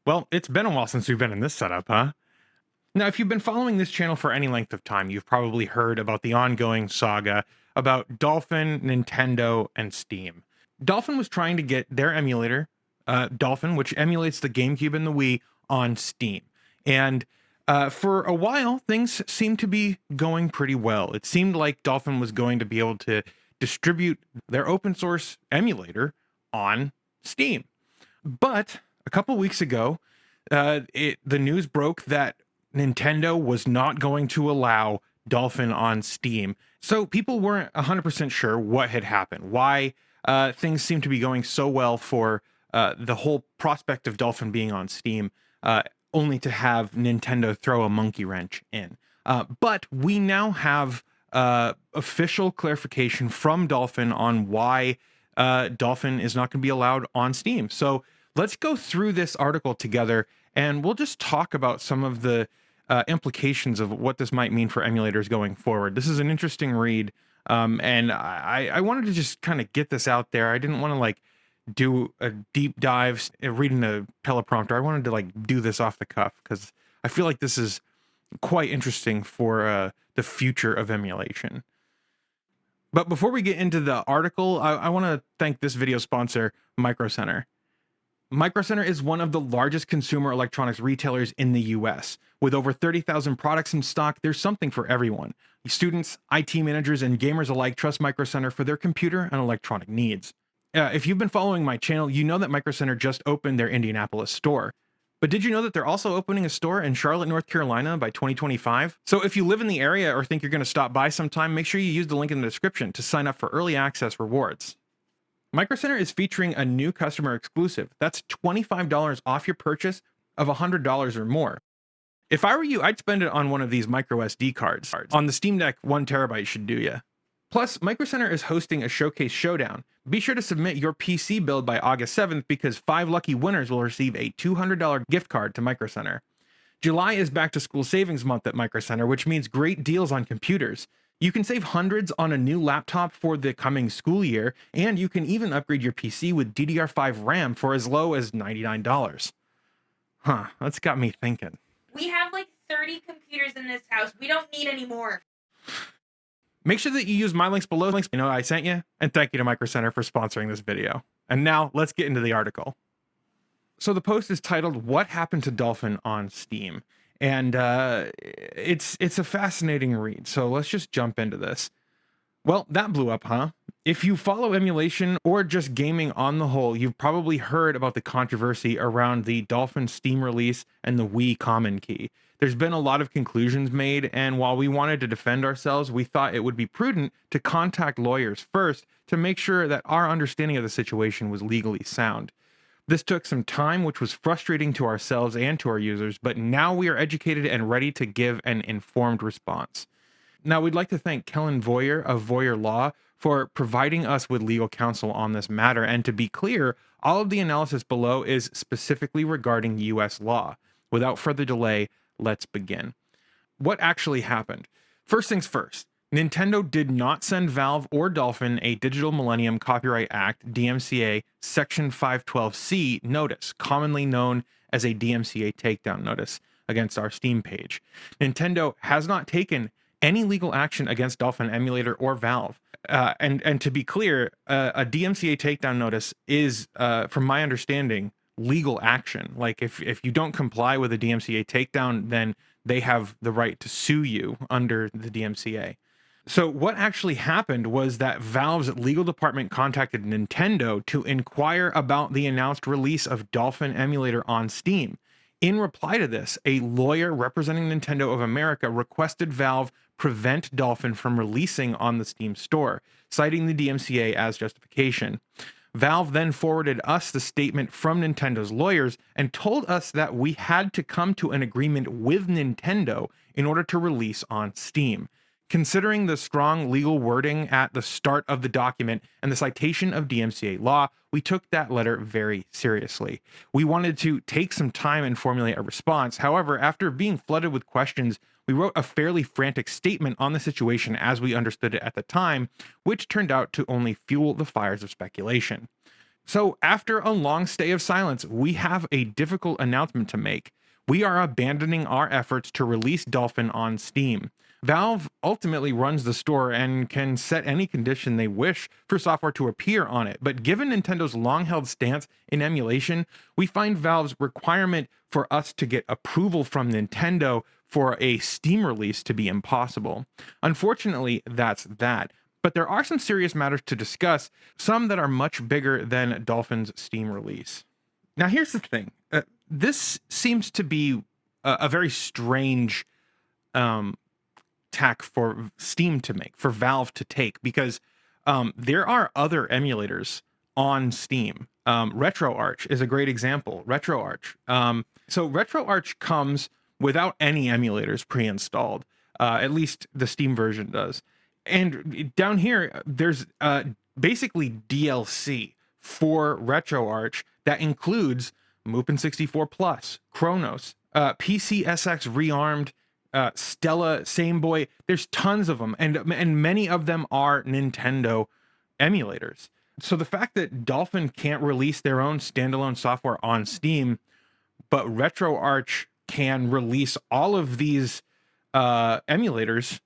Well, it's been a while since we've been in this setup, huh? Now, if you've been following this channel for any length of time, you've probably heard about the ongoing saga about Dolphin, Nintendo, and Steam. Dolphin was trying to get their emulator, Dolphin, which emulates the GameCube and the Wii, on Steam. And for a while, things seemed to be going pretty well. It seemed like Dolphin was going to be able to distribute their open source emulator on Steam. But a couple weeks ago, the news broke that Nintendo was not going to allow Dolphin on Steam. So people weren't 100% sure what had happened, why things seemed to be going so well for the whole prospect of Dolphin being on Steam, only to have Nintendo throw a monkey wrench in. But we now have official clarification from Dolphin on why Dolphin is not going to be allowed on Steam. So let's go through this article together, and we'll just talk about some of the implications of what this might mean for emulators going forward. This is an interesting read, and I wanted to just kind of get this out there. I didn't want to like do a deep dive reading the teleprompter. I wanted to like do this off the cuff because I feel like this is quite interesting for the future of emulation. But before we get into the article, I want to thank this video sponsor, Micro Center. Micro Center is one of the largest consumer electronics retailers in the US. With over 30,000 products in stock, there's something for everyone. Students, IT managers, and gamers alike trust Micro Center for their computer and electronic needs. If you've been following my channel, you know that Micro Center just opened their Indianapolis store. But did you know that they're also opening a store in Charlotte, North Carolina by 2025? So if you live in the area or think you're going to stop by sometime, make sure you use the link in the description to sign up for early access rewards. Micro Center is featuring a new customer exclusive. That's $25 off your purchase of $100 or more. If I were you, I'd spend it on one of these micro SD cards. On the Steam Deck, 1 terabyte should do ya. Plus, Micro Center is hosting a showcase showdown. Be sure to submit your PC build by August 7th because 5 lucky winners will receive a $200 gift card to Micro Center. July is back to school savings month at Micro Center, which means great deals on computers. You can save hundreds on a new laptop for the coming school year, and you can even upgrade your PC with DDR5 RAM for as low as $99. Huh, that's got me thinking. We have like 30 computers in this house. We don't need any more. Make sure that you use my links below, links you know I sent you, and thank you to Micro Center for sponsoring this video. And now let's get into the article. So the post is titled, "What Happened to Dolphin on Steam?" And it's a fascinating read, so let's just jump into this. Well, that blew up, huh? If you follow emulation or just gaming on the whole, you've probably heard about the controversy around the Dolphin Steam release and the Wii common key. There's been a lot of conclusions made, and while we wanted to defend ourselves, we thought it would be prudent to contact lawyers first to make sure that our understanding of the situation was legally sound. This took some time, which was frustrating to ourselves and to our users, but now we are educated and ready to give an informed response. Now, we'd like to thank Kellen Voyer of Voyer Law for providing us with legal counsel on this matter, and to be clear, all of the analysis below is specifically regarding US law. Without further delay, let's begin. What actually happened? First things first. Nintendo did not send Valve or Dolphin a Digital Millennium Copyright Act DMCA Section 512C notice, commonly known as a DMCA takedown notice, against our Steam page. Nintendo has not taken any legal action against Dolphin Emulator or Valve. And to be clear, a DMCA takedown notice is, from my understanding, legal action. Like if you don't comply with a DMCA takedown, then they have the right to sue you under the DMCA. So what actually happened was that Valve's legal department contacted Nintendo to inquire about the announced release of Dolphin Emulator on Steam. In reply to this, a lawyer representing Nintendo of America requested Valve prevent Dolphin from releasing on the Steam store, citing the DMCA as justification. Valve then forwarded us the statement from Nintendo's lawyers and told us that we had to come to an agreement with Nintendo in order to release on Steam. Considering the strong legal wording at the start of the document and the citation of DMCA law, we took that letter very seriously. We wanted to take some time and formulate a response. However, after being flooded with questions, we wrote a fairly frantic statement on the situation as we understood it at the time, which turned out to only fuel the fires of speculation. So, after a long stay of silence, we have a difficult announcement to make. We are abandoning our efforts to release Dolphin on Steam. Valve ultimately runs the store and can set any condition they wish for software to appear on it, but given Nintendo's long-held stance in emulation, we find Valve's requirement for us to get approval from Nintendo for a Steam release to be impossible. Unfortunately, that's that. But there are some serious matters to discuss, some that are much bigger than Dolphin's Steam release. Now, here's the thing. This seems to be a very strange tack for Steam to make, for Valve to take, because there are other emulators on Steam. RetroArch is a great example. RetroArch. So RetroArch comes without any emulators pre-installed. At least the Steam version does. And down here, there's basically DLC for RetroArch that includes Mupen 64 Plus, Chronos, PCSX Rearmed, Stella, Same Boy. There's tons of them, and many of them are Nintendo emulators. So the fact that Dolphin can't release their own standalone software on Steam, but RetroArch can release all of these emulators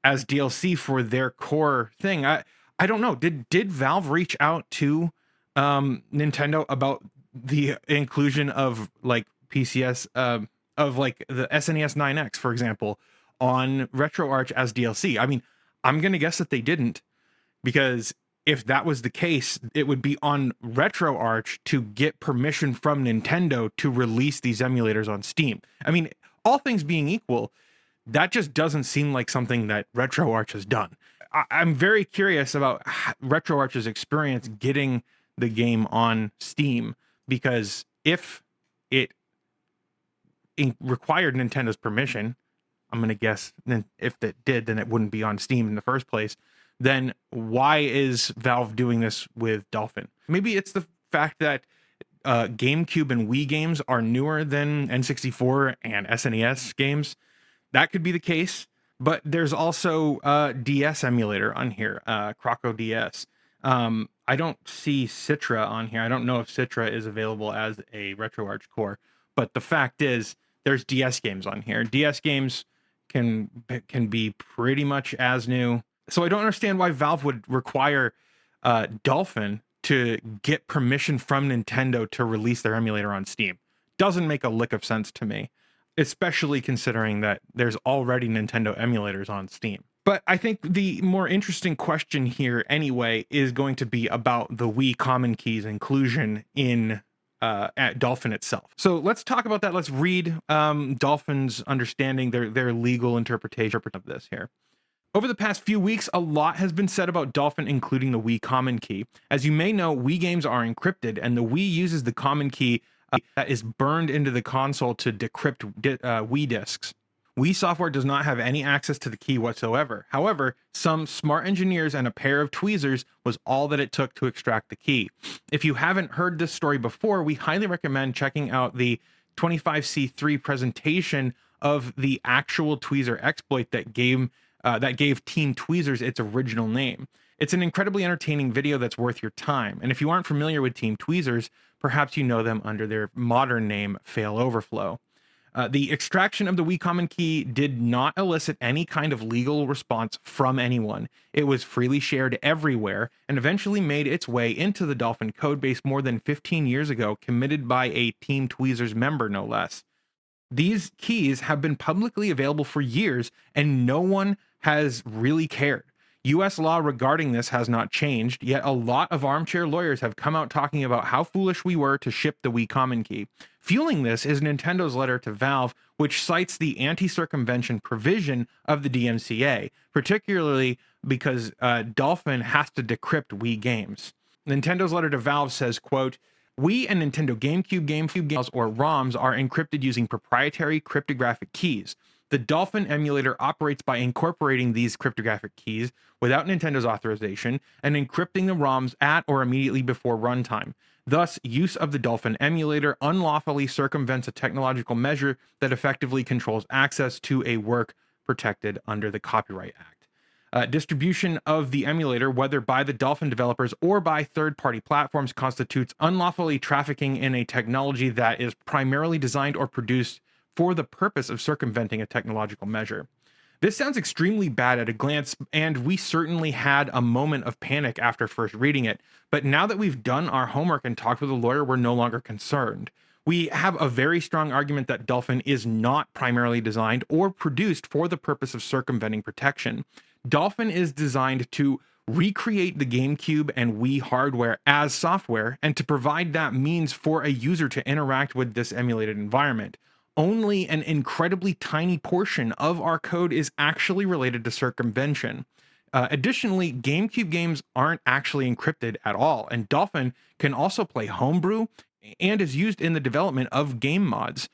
as DLC for their core thing. I don't know. Did Valve reach out to Nintendo about the inclusion of like PCS of like the SNES 9X, for example, on RetroArch as DLC? I mean, I'm gonna guess that they didn't, because if that was the case, it would be on RetroArch to get permission from Nintendo to release these emulators on Steam. I mean, all things being equal, that just doesn't seem like something that RetroArch has done. I'm very curious about RetroArch's experience getting the game on Steam, because if it required Nintendo's permission, I'm going to guess if it did, then it wouldn't be on Steam in the first place. Then why is Valve doing this with Dolphin? Maybe it's the fact that GameCube and Wii games are newer than N64 and SNES games. That could be the case, but there's also DS emulator on here, Croco DS. I don't see Citra on here. I don't know if Citra is available as a RetroArch core, but the fact is there's DS games on here. DS games can be pretty much as new. So I don't understand why Valve would require Dolphin to get permission from Nintendo to release their emulator on Steam. Doesn't make a lick of sense to me, especially considering that there's already Nintendo emulators on Steam. But I think the more interesting question here anyway is going to be about the Wii common keys inclusion in at Dolphin itself. So let's talk about that. Let's read Dolphin's understanding, their legal interpretation of this here. Over the past few weeks, a lot has been said about Dolphin including the Wii common key. As you may know, Wii games are encrypted, and the Wii uses the common key that is burned into the console to decrypt Wii discs. Wii software does not have any access to the key whatsoever. However, some smart engineers and a pair of tweezers was all that it took to extract the key. If you haven't heard this story before, we highly recommend checking out the 25C3 presentation of the actual tweezer exploit that gave Team Tweezers its original name. It's an incredibly entertaining video that's worth your time. And if you aren't familiar with Team Tweezers, perhaps you know them under their modern name, Fail Overflow. The extraction of the Wii common key did not elicit any kind of legal response from anyone. It was freely shared everywhere and eventually made its way into the Dolphin codebase more than 15 years ago, committed by a Team Tweezers member, no less. These keys have been publicly available for years, and no one has really cared. US law regarding this has not changed, yet a lot of armchair lawyers have come out talking about how foolish we were to ship the Wii common key. Fueling this is Nintendo's letter to Valve, which cites the anti-circumvention provision of the DMCA, particularly because Dolphin has to decrypt Wii games. Nintendo's letter to Valve says, quote, Wii and Nintendo GameCube games or ROMs are encrypted using proprietary cryptographic keys. The Dolphin emulator operates by incorporating these cryptographic keys without Nintendo's authorization and encrypting the ROMs at or immediately before runtime. Thus, use of the Dolphin emulator unlawfully circumvents a technological measure that effectively controls access to a work protected under the Copyright Act. Distribution of the emulator, whether by the Dolphin developers or by third-party platforms, constitutes unlawfully trafficking in a technology that is primarily designed or produced for the purpose of circumventing a technological measure. This sounds extremely bad at a glance, and we certainly had a moment of panic after first reading it, but now that we've done our homework and talked with a lawyer, we're no longer concerned. We have a very strong argument that Dolphin is not primarily designed or produced for the purpose of circumventing protection. Dolphin is designed to recreate the GameCube and Wii hardware as software and to provide that means for a user to interact with this emulated environment. Only an incredibly tiny portion of our code is actually related to circumvention. Additionally, GameCube games aren't actually encrypted at all, and Dolphin can also play homebrew and is used in the development of game mods.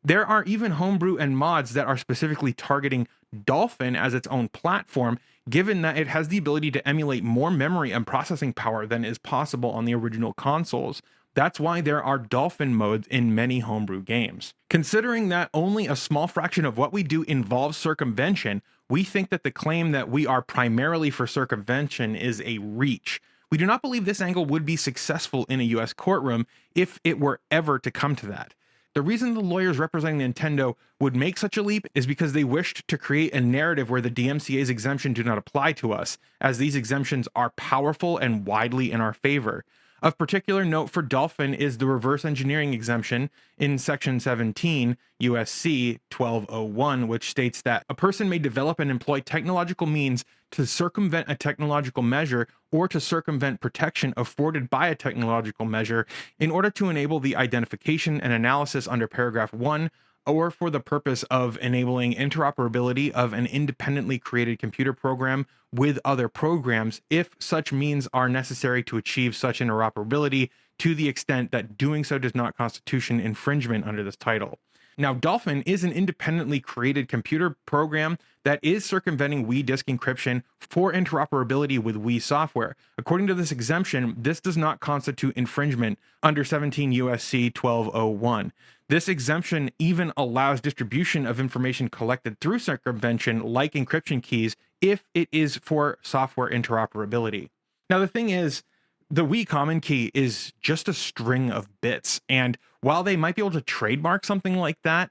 There are even homebrew and mods that are specifically targeting Dolphin as its own platform, given that it has the ability to emulate more memory and processing power than is possible on the original consoles. That's why there are Dolphin modes in many homebrew games. Considering that only a small fraction of what we do involves circumvention, we think that the claim that we are primarily for circumvention is a reach. We do not believe this angle would be successful in a US courtroom if it were ever to come to that. The reason the lawyers representing Nintendo would make such a leap is because they wished to create a narrative where the DMCA's exemption do not apply to us, as these exemptions are powerful and widely in our favor. Of particular note for Dolphin is the reverse engineering exemption in Section 17 USC 1201, which states that a person may develop and employ technological means to circumvent a technological measure or to circumvent protection afforded by a technological measure in order to enable the identification and analysis under paragraph 1 or for the purpose of enabling interoperability of an independently created computer program with other programs if such means are necessary to achieve such interoperability to the extent that doing so does not constitute an infringement under this title. Now, Dolphin is an independently created computer program that is circumventing Wii disk encryption for interoperability with Wii software. According to this exemption, this does not constitute infringement under 17 USC 1201. This exemption even allows distribution of information collected through circumvention, like encryption keys, if it is for software interoperability. Now, the thing is, the Wii common key is just a string of bits, and while they might be able to trademark something like that,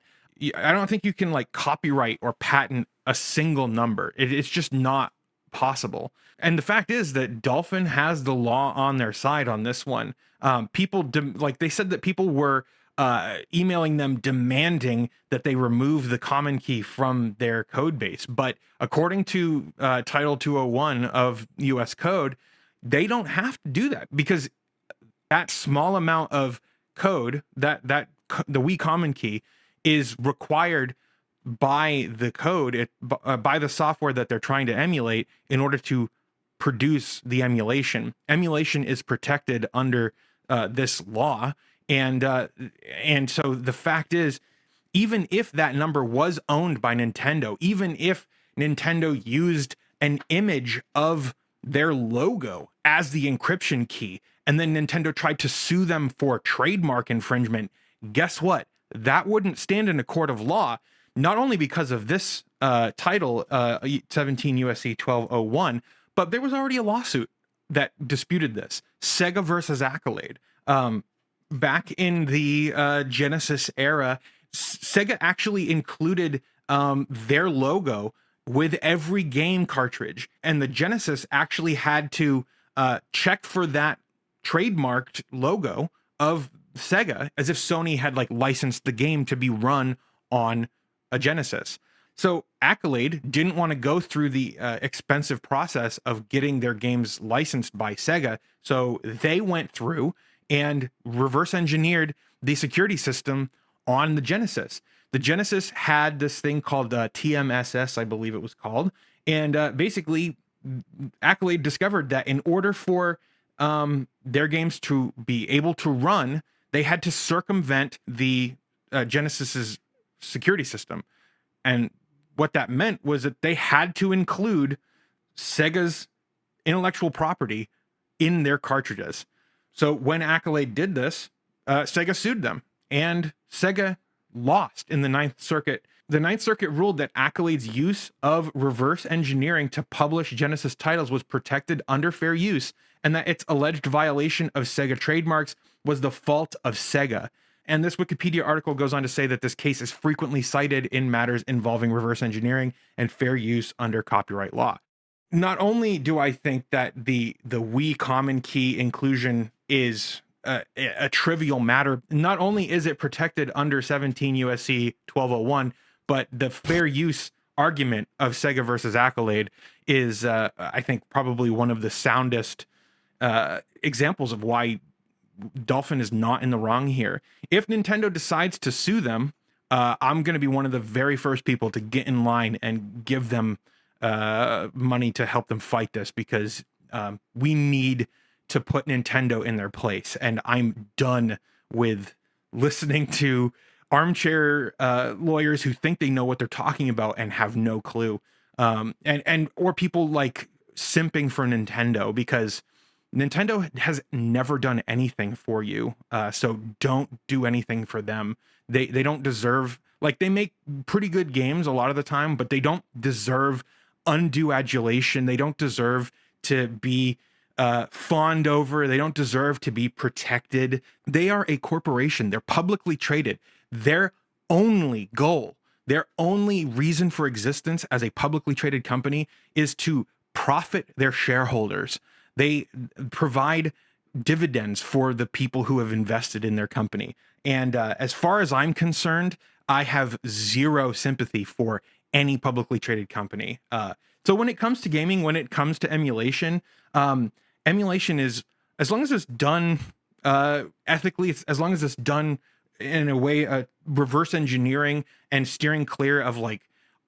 I don't think you can like copyright or patent a single number. It's just not possible. And the fact is that Dolphin has the law on their side on this one. They said that people were emailing them demanding that they remove the common key from their code base. But according to Title 201 of US Code, they don't have to do that because that small amount of code, the Wii common key, is required by the code, by the software that they're trying to emulate in order to produce the emulation. Emulation is protected under this law. And so the fact is, even if that number was owned by Nintendo, even if Nintendo used an image of their logo as the encryption key, and then Nintendo tried to sue them for trademark infringement, guess what? That wouldn't stand in a court of law, not only because of this title, 17 USC 1201, but there was already a lawsuit that disputed this. Sega versus Accolade. Back in the Genesis era, Sega actually included their logo with every game cartridge, and the Genesis actually had to check for that trademarked logo of Sega as if Sony had like licensed the game to be run on a Genesis. So Accolade didn't want to go through the expensive process of getting their games licensed by Sega, so they went through and reverse engineered the security system on the Genesis. The Genesis had this thing called TMSS, I believe it was called, and basically Accolade discovered that in order for their games to be able to run, they had to circumvent the Genesis's security system. And what that meant was that they had to include Sega's intellectual property in their cartridges. So when Accolade did this, Sega sued them, and Sega lost in the Ninth Circuit. The Ninth Circuit ruled that Accolade's use of reverse engineering to publish Genesis titles was protected under fair use, and that its alleged violation of Sega trademarks was the fault of Sega. And this Wikipedia article goes on to say that this case is frequently cited in matters involving reverse engineering and fair use under copyright law. Not only do I think that the Wii common key inclusion is a trivial matter, not only is it protected under 17 USC 1201, but the fair use argument of Sega versus Accolade is, I think, probably one of the soundest examples of why Dolphin is not in the wrong here. If Nintendo decides to sue them, I'm going to be one of the very first people to get in line and give them money to help them fight this, because we need to put Nintendo in their place. And I'm done with listening to armchair lawyers who think they know what they're talking about and have no clue. Or people like simping for Nintendo, because Nintendo has never done anything for you. So don't do anything for them. They don't deserve, like, they make pretty good games a lot of the time, but they don't deserve undue adulation. They don't deserve to be fawned over. They don't deserve to be protected. They are a corporation. They're publicly traded. Their only goal, their only reason for existence as a publicly traded company is to profit their shareholders. They provide dividends for the people who have invested in their company. And as far as I'm concerned, I have zero sympathy for any publicly traded company. So when it comes to gaming, when it comes to emulation, emulation is, as long as it's done ethically, as long as it's done in a way, reverse engineering and steering clear of like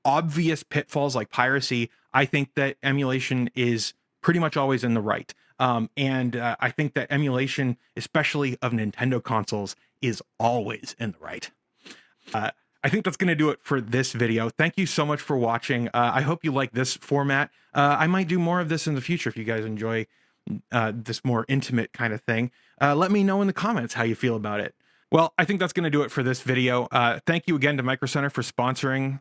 obvious pitfalls like piracy, I think that emulation is pretty much always in the right. I think that emulation, especially of Nintendo consoles, is always in the right. I think that's going to do it for this video. Thank you so much for watching. I hope you like this format. I might do more of this in the future if you guys enjoy this more intimate kind of thing. Let me know in the comments how you feel about it. Well, I think that's going to do it for this video. Thank you again to Micro Center for sponsoring.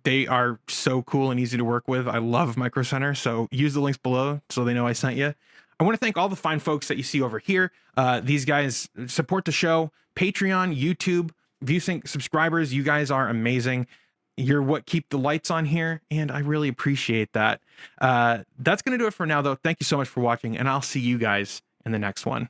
They are so cool and easy to work with. I love Micro Center, so use the links below so they know I sent you. I want to thank all the fine folks that you see over here. These guys support the show. Patreon, YouTube, ViewSync subscribers, you guys are amazing. You're what keep the lights on here, and I really appreciate that. That's going to do it for now, though. Thank you so much for watching, and I'll see you guys in the next one.